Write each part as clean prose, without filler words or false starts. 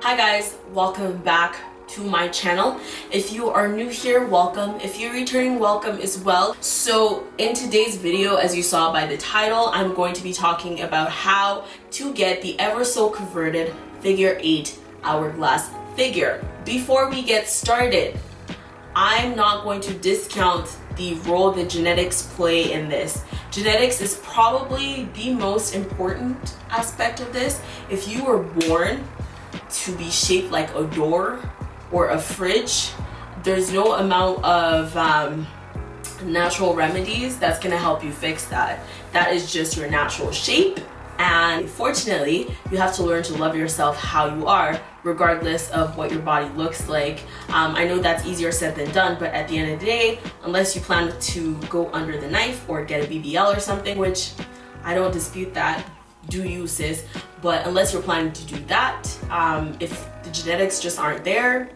Hi guys, welcome back to my channel. If you are new here, welcome. If you're returning, welcome as well. So in today's video, as you saw by the title, I'm going to be talking about how to get the ever so converted figure 8 hourglass figure. Before we get started, I'm not going to discount the role that genetics play in this. Genetics is probably the most important aspect of this. If you were born to be shaped like a door or a fridge, there's no amount of natural remedies that's gonna help you fix that. That is just your natural shape, and fortunately you have to learn to love yourself how you are, regardless of what your body looks like. I know that's easier said than done, but at the end of the day, unless you plan to go under the knife or get a BBL or something, which I don't dispute that, do you sis, but unless you're planning to do that, if the genetics just aren't there,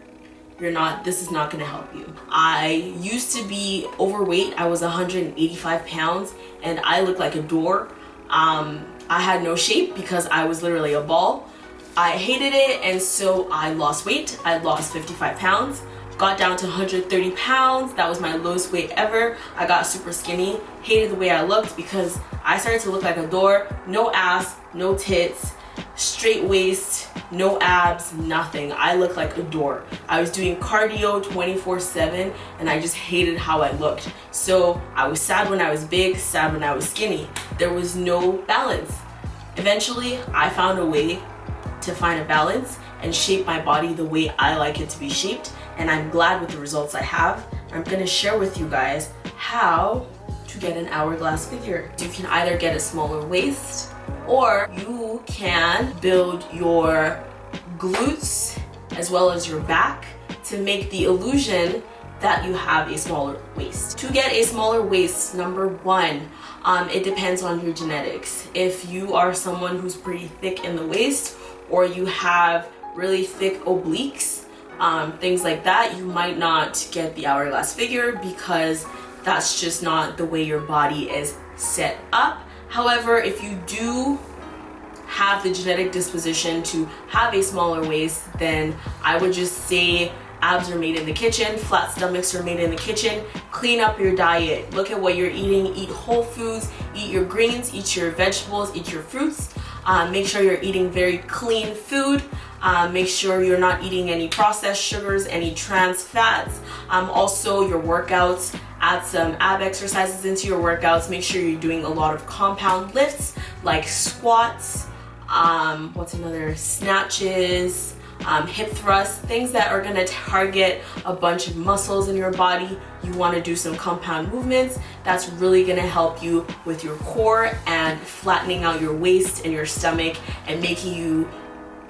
this is not gonna help you. I used to be overweight. I was 185 pounds and I looked like a door. I had no shape because I was literally a ball. I hated it, and so I lost weight. I lost 55 pounds, got down to 130 pounds. That was my lowest weight ever. I got super skinny, hated the way I looked because I started to look like a door. No ass, no tits, straight waist, no abs, nothing. I looked like a door. I was doing cardio 24/7 and I just hated how I looked. So I was sad when I was big, sad when I was skinny. There was no balance. Eventually, I found a way to find a balance and shape my body the way I like it to be shaped, and I'm glad with the results I have. I'm gonna share with you guys how to get an hourglass figure. You can either get a smaller waist, or you can build your glutes as well as your back to make the illusion that you have a smaller waist. To get a smaller waist, number one, it depends on your genetics. If you are someone who's pretty thick in the waist, or you have really thick obliques, things like that, you might not get the hourglass figure because that's just not the way your body is set up. However, if you do have the genetic disposition to have a smaller waist, then I would just say abs are made in the kitchen, flat stomachs are made in the kitchen. Clean up your diet. Look at what you're eating. Eat whole foods, eat your greens, eat your vegetables, eat your fruits. Make sure you're eating very clean food. Make sure you're not eating any processed sugars, any trans fats. Also, your workouts, add some ab exercises into your workouts. Make sure you're doing a lot of compound lifts like squats, snatches, hip thrusts, things that are gonna target a bunch of muscles in your body. You wanna do some compound movements. That's really gonna help you with your core and flattening out your waist and your stomach and making you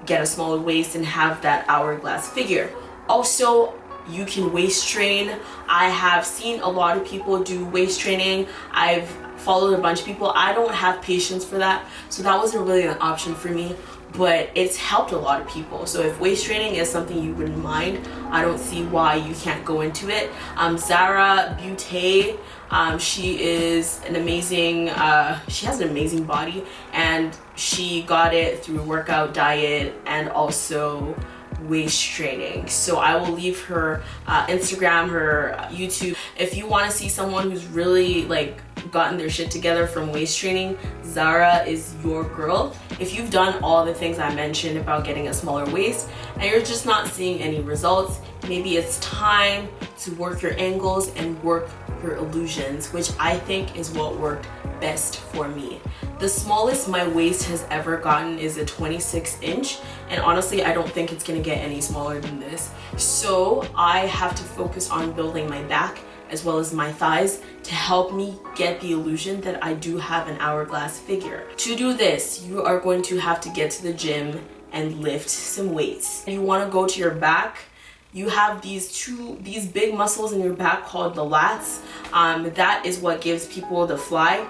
get a smaller waist and have that hourglass figure. Also, you can waist train. I have seen a lot of people do waist training. I've followed a bunch of people. I don't have patience for that, so that wasn't really an option for me, but it's helped a lot of people. So if waist training is something you wouldn't mind, I don't see why you can't go into it. Zara Butte, she is an amazing, she has an amazing body, and she got it through workout, diet, and also waist training. So I will leave her Instagram, her YouTube. If you want to see someone who's really gotten their shit together from waist training, Zara is your girl. If you've done all the things I mentioned about getting a smaller waist and you're just not seeing any results, maybe it's time to work your angles and work your illusions, which I think is what worked best for me. The smallest my waist has ever gotten is a 26-inch, and honestly I don't think it's gonna get any smaller than this. So I have to focus on building my back as well as my thighs to help me get the illusion that I do have an hourglass figure. To do this, you are going to have to get to the gym and lift some weights. You want to go to your back. You have these big muscles in your back called the lats. That is what gives people the fly,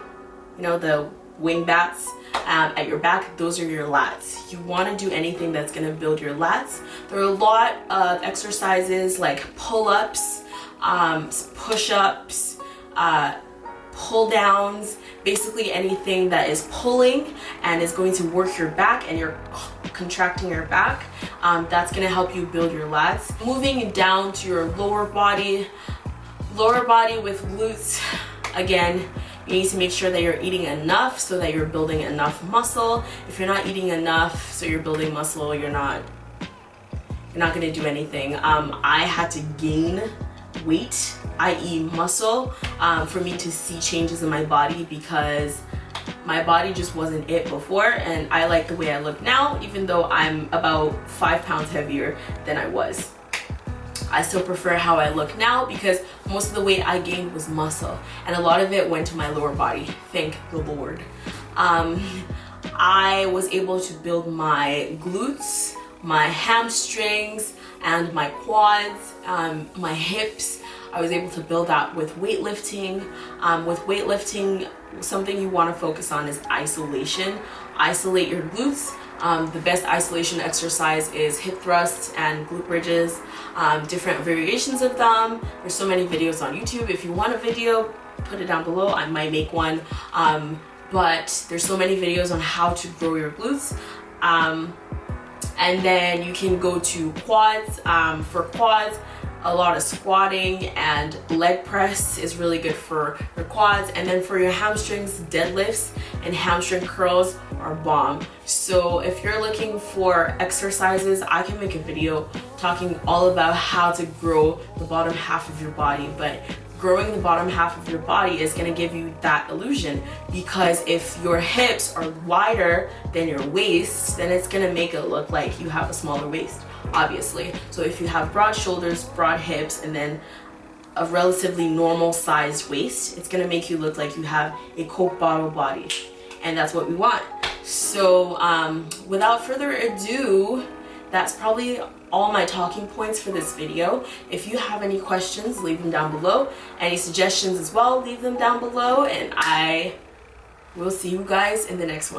the wing bats at your back. Those are your lats. You want to do anything that's going to build your lats. There are a lot of exercises like pull-ups, push-ups, pull downs, basically anything that is pulling and is going to work your back and your contracting your back. That's gonna help you build your lats. Moving down to your lower body with glutes. Again, you need to make sure that you're eating enough so that you're building enough muscle. If you're not eating enough so you're building muscle, you're not gonna do anything. I had to gain weight, i.e. muscle, for me to see changes in my body, because my body just wasn't it before, and I like the way I look now, even though I'm about 5 pounds heavier than I was. I still prefer how I look now because most of the weight I gained was muscle, and a lot of it went to my lower body, thank the Lord. I was able to build my glutes, my hamstrings, and my quads, my hips. I was able to build that with weightlifting. With weightlifting, something you want to focus on is isolation. Isolate your glutes. The best isolation exercise is hip thrusts and glute bridges, different variations of them. There's so many videos on YouTube. If you want a video, put it down below. I might make one. But there's so many videos on how to grow your glutes. And then you can go to quads. For quads, a lot of squatting and leg press is really good for your quads. And then for your hamstrings, deadlifts and hamstring curls are bomb. So if you're looking for exercises, I can make a video talking all about how to grow the bottom half of your body. But growing the bottom half of your body is going to give you that illusion, because if your hips are wider than your waist, then it's going to make it look like you have a smaller waist, obviously. So if you have broad shoulders, broad hips, and then a relatively normal sized waist, it's going to make you look like you have a Coke bottle body, and that's what we want. So without further ado, that's probably all my talking points for this video. If you have any questions, leave them down below. Any suggestions as well, leave them down below, and I will see you guys in the next one.